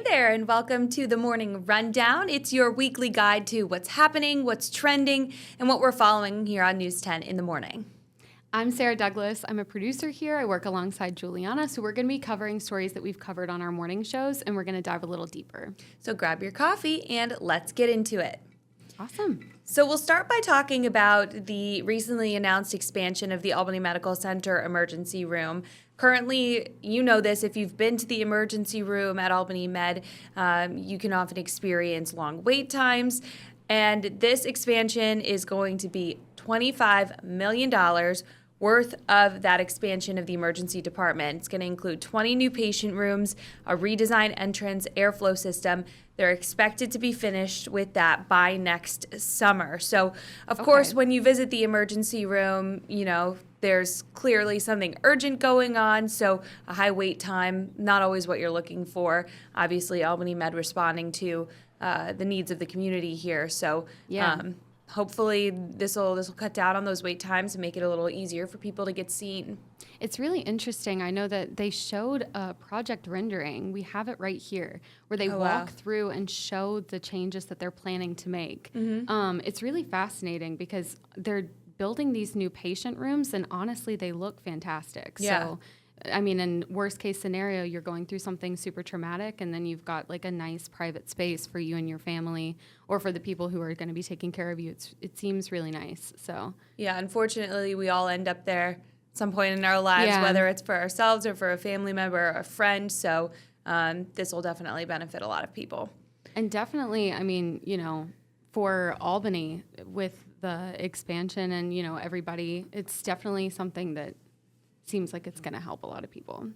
there, and welcome to the Morning Rundown. It's your weekly guide to what's happening, what's trending, and what we're following here on News 10 in the morning. I'm Sarah Douglas. I'm a producer here. I work alongside Juliana, so we're going to be covering stories that we've covered on our morning shows, and we're going to dive a little deeper. So grab your coffee and let's get into it. Awesome. So we'll start by talking about the recently announced expansion of the Albany Medical Center emergency room. Currently, you know this, if you've been to the emergency room at Albany Med, you can often experience long wait times. And this expansion is going to be $25 million worth of that expansion of the emergency department. It's going to include 20 new patient rooms, a redesigned entrance, airflow system. They're expected to be finished with that by next summer. So, of course, when you visit the emergency room, you know, there's clearly something urgent going on. So a high wait time, not always what you're looking for. Obviously, Albany Med responding to the needs of the community here. So hopefully this will cut down on those wait times and make it a little easier for people to get seen. It's really interesting. I know that they showed a project rendering. We have it right here where they walk through and show the changes that they're planning to make. Mm-hmm. It's really fascinating because they're building these new patient rooms, and honestly, they look fantastic. Yeah. So, I mean, in worst case scenario, you're going through something super traumatic, and then you've got like a nice private space for you and your family, or for the people who are going to be taking care of you. It seems really nice. So yeah, unfortunately, we all end up there at some point in our lives, whether it's for ourselves or for a family member or a friend. So this will definitely benefit a lot of people. And definitely, I mean, you know, for Albany with the expansion and, you know, everybody, it's definitely something that seems like it's going to help a lot of people.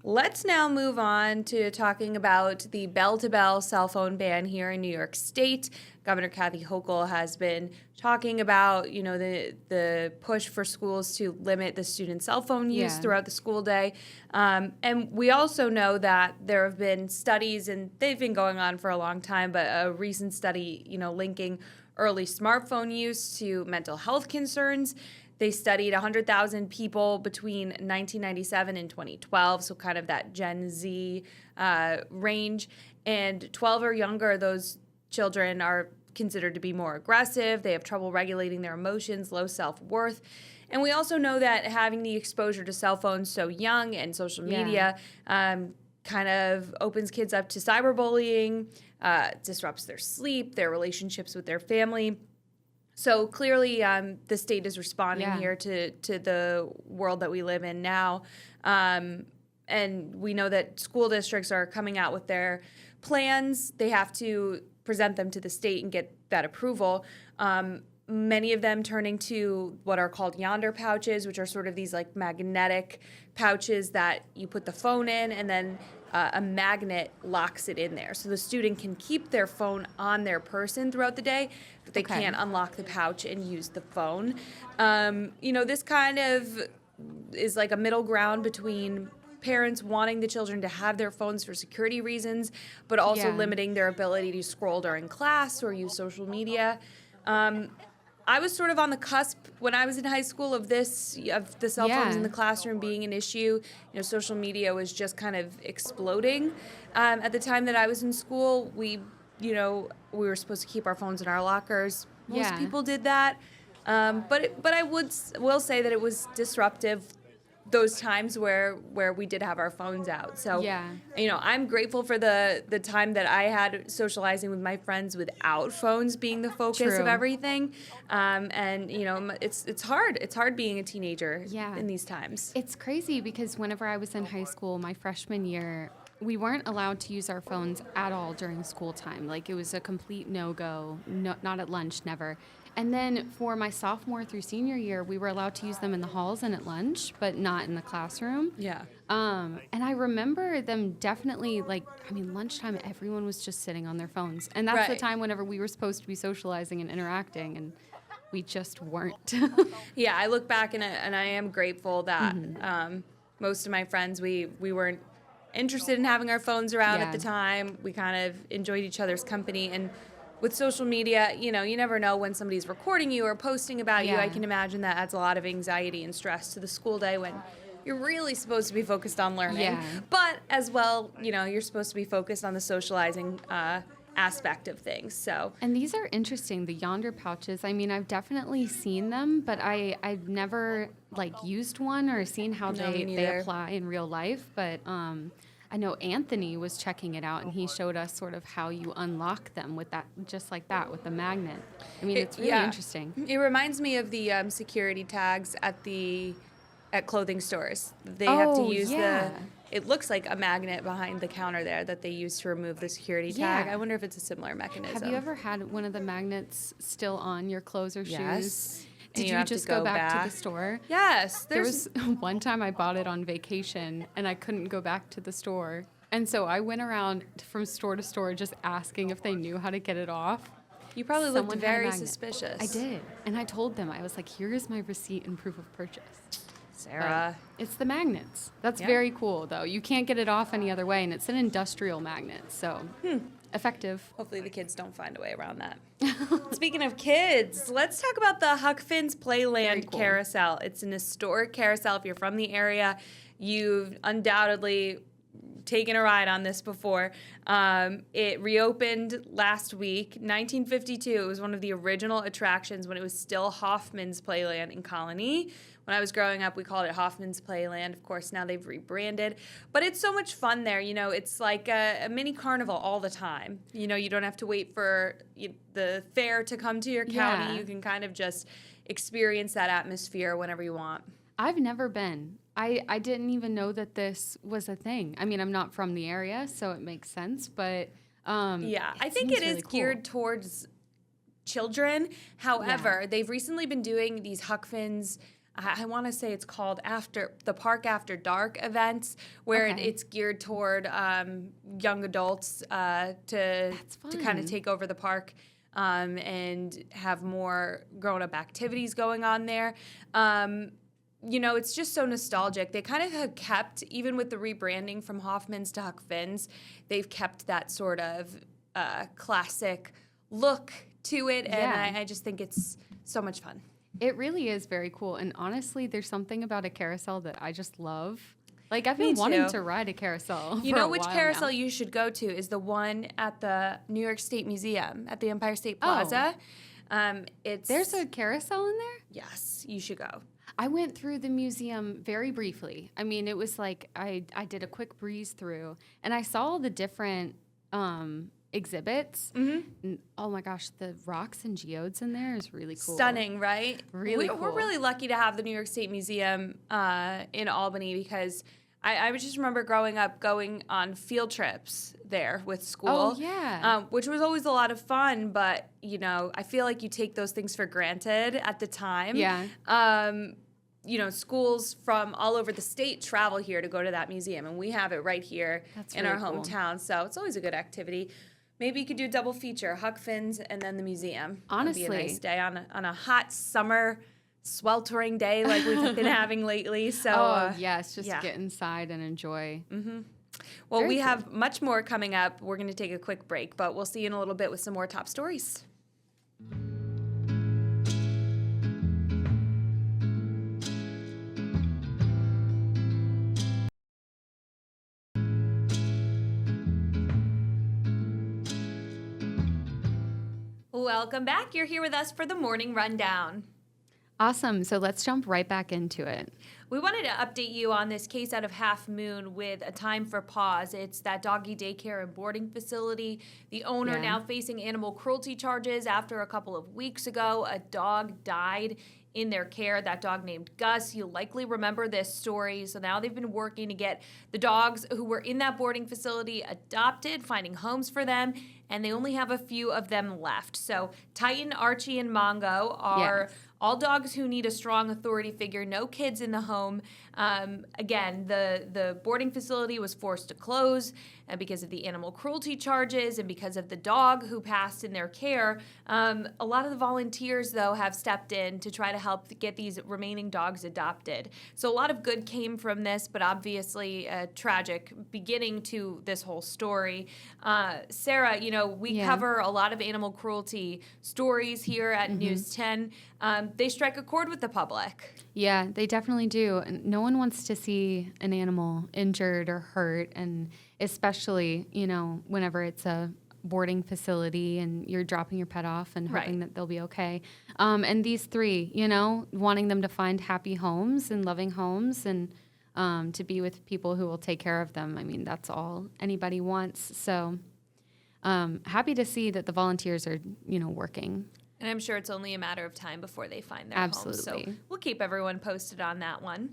Let's now move on to talking about the bell-to-bell cell phone ban here in New York State. Governor Kathy Hochul has been talking about, you know, the push for schools to limit the student cell phone use throughout the school day. And we also know that there have been studies, and they've been going on for a long time, but a recent study, you know, linking early smartphone use to mental health concerns. They studied 100,000 people between 1997 and 2012, so kind of that Gen Z range. And 12 or younger, those children are considered to be more aggressive. They have trouble regulating their emotions, low self-worth. And we also know that having the exposure to cell phones so young and social media kind of opens kids up to cyberbullying, disrupts their sleep, their relationships with their family. So clearly, the state is responding here to the world that we live in now. And we know that school districts are coming out with their plans. They have to present them to the state and get that approval. Many of them turning to what are called Yonder pouches, which are sort of these like magnetic pouches that you put the phone in, and then a magnet locks it in there. So the student can keep their phone on their person throughout the day, but they can't unlock the pouch and use the phone. You know, this kind of is like a middle ground between parents wanting the children to have their phones for security reasons, but also limiting their ability to scroll during class or use social media. I was sort of on the cusp when I was in high school of the cell phones in the classroom being an issue. You know, social media was just kind of exploding. At the time that I was in school, we were supposed to keep our phones in our lockers. Most people did that, but I will say that it was disruptive those times where we did have our phones out. So, you know, I'm grateful for the time that I had socializing with my friends without phones being the focus of everything. And, you know, it's hard. It's hard being a teenager in these times. It's crazy because whenever I was in high school, my freshman year, we weren't allowed to use our phones at all during school time. Like, it was a complete no-go, not at lunch, never. And then for my sophomore through senior year, we were allowed to use them in the halls and at lunch, but not in the classroom. Yeah. And I remember them definitely, like, I mean, lunchtime, everyone was just sitting on their phones. And that's the time whenever we were supposed to be socializing and interacting, and we just weren't. Yeah, I look back and I am grateful that most of my friends, we weren't interested in having our phones around at the time. We kind of enjoyed each other's company. And with social media, you know, you never know when somebody's recording you or posting about you. I can imagine that adds a lot of anxiety and stress to the school day when you're really supposed to be focused on learning. Yeah. But as well, you're supposed to be focused on the socializing aspect of things. So. And these are interesting, the Yonder pouches. I mean, I've definitely seen them, but I've never used one or seen how they apply in real life. But I know Anthony was checking it out, and he showed us sort of how you unlock them with that, just like that, with the magnet. I mean, it's really interesting. It reminds me of the security tags at clothing stores. They have to use it looks like a magnet behind the counter there that they use to remove the security tag. I wonder if it's a similar mechanism. Have you ever had one of the magnets still on your clothes or shoes? Yes. Did you just go back to the store? Yes. There was one time I bought it on vacation and I couldn't go back to the store. And so I went around from store to store just asking if they knew how to get it off. You probably looked very suspicious. I did. And I told them, I was like, here's my receipt and proof of purchase. Sarah. It's the magnets. That's very cool, though. You can't get it off any other way, and it's an industrial magnet, so effective. Hopefully the kids don't find a way around that. Speaking of kids, let's talk about the Huck Finn's Playland Carousel. It's an historic carousel. If you're from the area, you've undoubtedly taken a ride on this before. It reopened last week, 1952. It was one of the original attractions when it was still Hoffman's Playland in Colony. When I was growing up, we called it Hoffman's Playland. Of course, now they've rebranded. But it's so much fun there. It's like a mini carnival all the time. You don't have to wait for the fair to come to your county. You can kind of just experience that atmosphere whenever you want. I've never been. I didn't even know that this was a thing. I mean, I'm not from the area, so it makes sense. But I think it is geared towards children. However, they've recently been doing these Huck Finn's, I want to say it's called the Park After Dark events, where it's geared toward young adults to kind of take over the park and have more grown-up activities going on there. It's just so nostalgic. They kind of have kept, even with the rebranding from Hoffman's to Huck Finn's, they've kept that sort of classic look to it, and I just think it's so much fun. It really is very cool. And honestly, there's something about a carousel that I just love. I've been wanting to ride a carousel. You know which carousel you should go to is the one at the New York State Museum at the Empire State Plaza. There's a carousel in there? Yes, you should go. I went through the museum very briefly. I mean, it was like I did a quick breeze through, and I saw all the different exhibits. And, oh my gosh, the rocks and geodes in there is really cool. Stunning, right? Really cool. We're really lucky to have the New York State Museum in Albany because I just remember growing up going on field trips there with school. Oh, yeah. Which was always a lot of fun, but, I feel like you take those things for granted at the time. Yeah. Schools from all over the state travel here to go to that museum, and we have it right here in our hometown. So it's always a good activity. Maybe you could do a double feature, Huck Finn's and then the museum. Honestly. That'd be a nice day on a hot summer sweltering day like we've been having lately. So yes, just get inside and enjoy. Mm-hmm. Well, we have much more coming up. We're going to take a quick break, but we'll see you in a little bit with some more top stories. Welcome back. You're here with us for the morning rundown. Awesome. So let's jump right back into it. We wanted to update you on this case out of Half Moon with a time for pause. It's that doggy daycare and boarding facility. The owner now facing animal cruelty charges after a couple of weeks ago, a dog died in their care. That dog named Gus. You'll likely remember this story. So now they've been working to get the dogs who were in that boarding facility adopted, finding homes for them, and they only have a few of them left. So Titan, Archie, and Mongo are all dogs who need a strong authority figure, no kids in the home. Again, the boarding facility was forced to close because of the animal cruelty charges and because of the dog who passed in their care. A lot of the volunteers, though, have stepped in to try to help get these remaining dogs adopted. So a lot of good came from this, but obviously a tragic beginning to this whole story. Sarah, we cover a lot of animal cruelty stories here at News 10. they strike a chord with the public. Yeah, they definitely do. And no one wants to see an animal injured or hurt, and especially, whenever it's a boarding facility and you're dropping your pet off and hoping that they'll be okay. And these three, wanting them to find happy homes and loving homes and to be with people who will take care of them. I mean, that's all anybody wants. So happy to see that the volunteers are, working. And I'm sure it's only a matter of time before they find their homes. So we'll keep everyone posted on that one.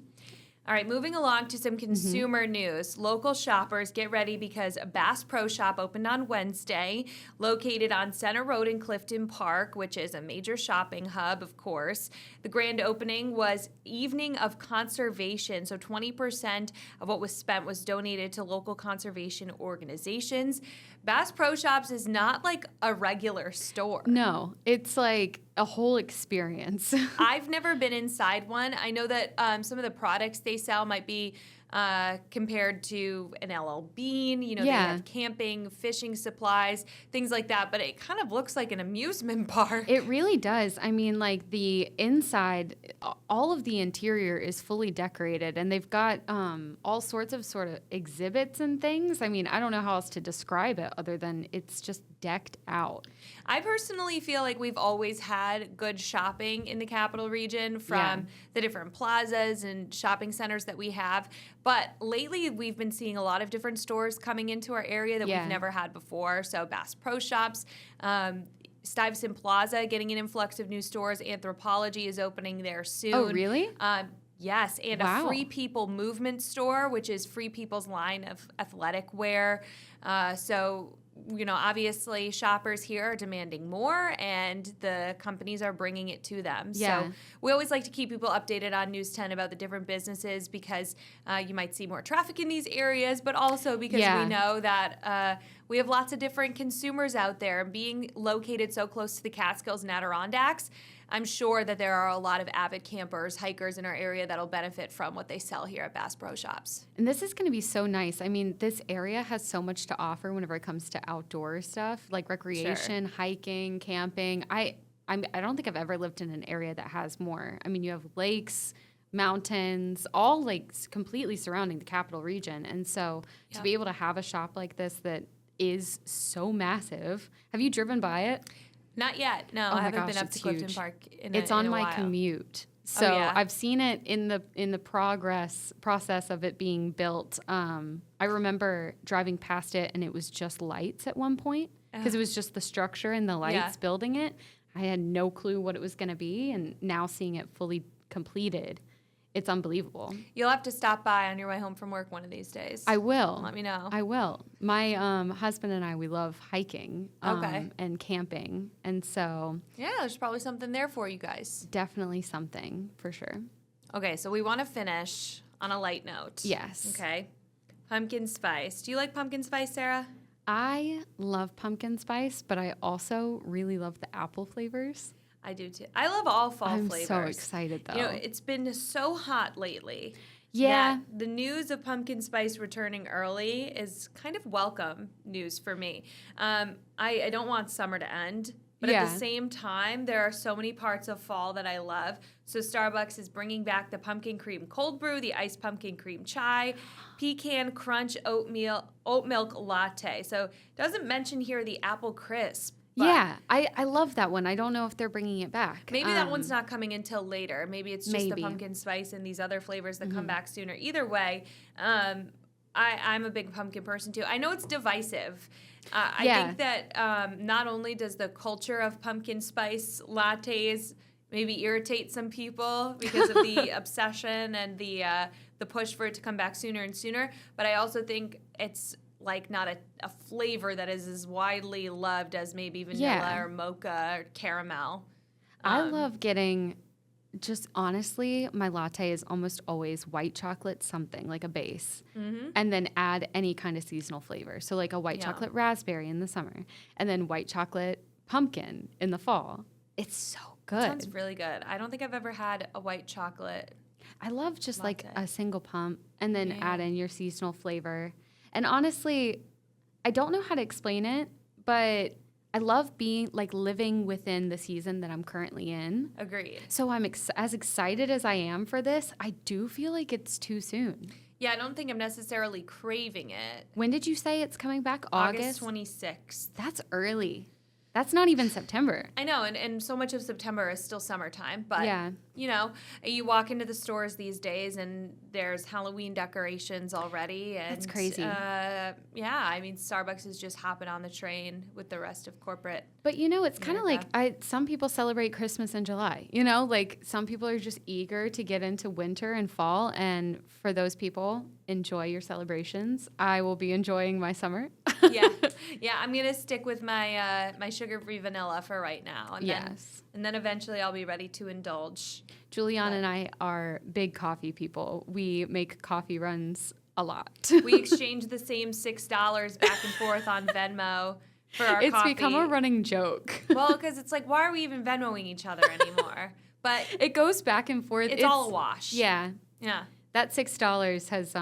All right, moving along to some consumer news. Local shoppers, get ready because Bass Pro Shop opened on Wednesday, located on Center Road in Clifton Park, which is a major shopping hub, of course. The grand opening was Evening of Conservation, so 20% of what was spent was donated to local conservation organizations. Bass Pro Shops is not like a regular store. No, it's like a whole experience. I've never been inside one. I know that some of the products they sell might be compared to an LL Bean. They have camping, fishing supplies, things like that. But it kind of looks like an amusement park. It really does. I mean, like the inside, all of the interior is fully decorated, and they've got all sorts of sort of exhibits and things. I mean, I don't know how else to describe it other than it's just decked out. I personally feel like we've always had good shopping in the Capital Region from the different plazas and shopping centers that we have. But lately, we've been seeing a lot of different stores coming into our area that we've never had before. So Bass Pro Shops, Stuyvesant Plaza getting an influx of new stores. Anthropologie is opening there soon. Oh, really? Yes, and a Free People Movement store, which is Free People's line of athletic wear. So obviously shoppers here are demanding more, and the companies are bringing it to them. Yeah. So we always like to keep people updated on News 10 about the different businesses because you might see more traffic in these areas, but also because we know that we have lots of different consumers out there. And being located so close to the Catskills and Adirondacks, I'm sure that there are a lot of avid campers, hikers in our area that'll benefit from what they sell here at Bass Pro Shops. And this is going to be so nice. I mean, this area has so much to offer whenever it comes to outdoor stuff, like recreation, hiking, camping. I don't think I've ever lived in an area that has more. I mean, you have lakes, mountains, all like completely surrounding the Capital Region. And so to be able to have a shop like this that is so massive. Have you driven by it? Not yet. No, I haven't been up to Clifton Park in It's on my commute. So I've seen it in the process of it being built. I remember driving past it and it was just lights at one point because it was just the structure and the lights building it. I had no clue what it was going to be, and now seeing it fully completed, it's unbelievable. You'll have to stop by on your way home from work one of these days. I will. Let me know. I will. My husband and I, we love hiking and camping. And so... yeah, there's probably something there for you guys. Definitely something, for sure. Okay, so we want to finish on a light note. Yes. Okay. Pumpkin spice. Do you like pumpkin spice, Sarah? I love pumpkin spice, but I also really love the apple flavors. I do too. I love all fall flavors. I'm so excited, though. It's been so hot lately. Yeah. The news of pumpkin spice returning early is kind of welcome news for me. I don't want summer to end, but at the same time, there are so many parts of fall that I love. So Starbucks is bringing back the pumpkin cream cold brew, the iced pumpkin cream chai, pecan crunch oat milk latte. So it doesn't mention here the apple crisp. Yeah, I love that one. I don't know if they're bringing it back. Maybe that one's not coming until later. Maybe it's just the pumpkin spice and these other flavors that come back sooner. Either way, I'm a big pumpkin person too. I know it's divisive. I think that not only does the culture of pumpkin spice lattes maybe irritate some people because of the obsession and the push for it to come back sooner and sooner, but I also think it's like not a flavor that is as widely loved as maybe vanilla or mocha or caramel. I love getting, just honestly, my latte is almost always white chocolate something, like a base, and then add any kind of seasonal flavor. So like a white chocolate raspberry in the summer, and then white chocolate pumpkin in the fall. It's so good. That sounds really good. I don't think I've ever had a white chocolate. I love just latte. Like a single pump and then add in your seasonal flavor. And honestly, I don't know how to explain it, but I love being like living within the season that I'm currently in. Agreed. So I'm as excited as I am for this. I do feel like it's too soon. Yeah, I don't think I'm necessarily craving it. When did you say it's coming back? August 26th. That's early. That's not even September. I know, and so much of September is still summertime. But, Yeah. you know, you walk into the stores these days and there's Halloween decorations already. And, That's crazy. Yeah, I mean, Starbucks is just hopping on the train with the rest of corporate. But, you know, it's kind of like America. some people celebrate Christmas in July. You know, like some people are just eager to get into winter and fall. And for those people, enjoy your celebrations. I will be enjoying my summer. Yeah, I'm going to stick with my my sugar-free vanilla for right now. And then eventually I'll be ready to indulge. Juliana and I are big coffee people. We make coffee runs a lot. We exchange the same $6 back and forth on Venmo for our It's coffee. become a running joke. Well, because it's like, why are we even Venmoing each other anymore? But It goes back and forth. it's all a wash. Yeah. Yeah. That $6 has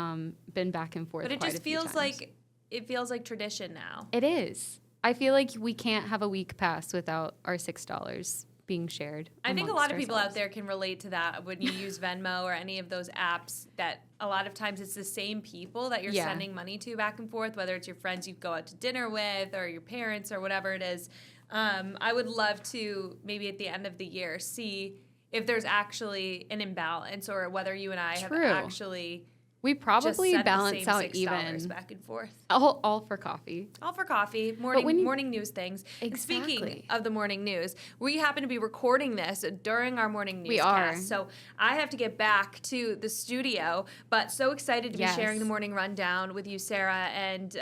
been back and forth. But it quite just a few feels times. like it feels like tradition now. It is. I feel like we can't have a week pass without our $6 being shared. I think a amongst lot of people out ourselves. there can relate to that when you use Venmo or any of those apps that a lot of times it's the same people that you're Yeah. sending money to back and forth, whether it's your friends you go out to dinner with or your parents or whatever it is. I would love to maybe at the end of the year see if there's actually an imbalance or whether you and I have True. actually We just probably sent the balance same out $6 even. back and forth. All for coffee. All for coffee, when you- morning news things. And speaking Exactly. of the morning news, we happen to be recording this during our morning newscast. We are. So I have to get back to the studio, but so excited to be Yes. sharing the morning rundown with you, Sarah. And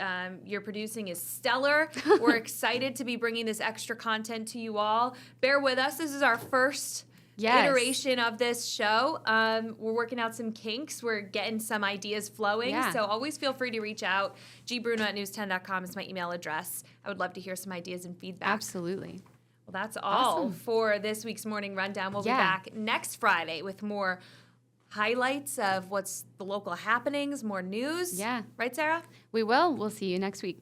your producing is stellar. We're excited to be bringing this extra content to you all. Bear with us. This is our first Yes. iteration of this show. We're working out some kinks. We're getting some ideas flowing. Yeah. So always feel free to reach out. gbruno@news10.com is my email address. I would love to hear some ideas and feedback. Absolutely. Well, that's all Awesome. for this week's Morning Rundown. We'll Yeah. be back next Friday with more highlights of what's the local happenings, more news. Yeah. Right, Sarah? We will. We'll see you next week.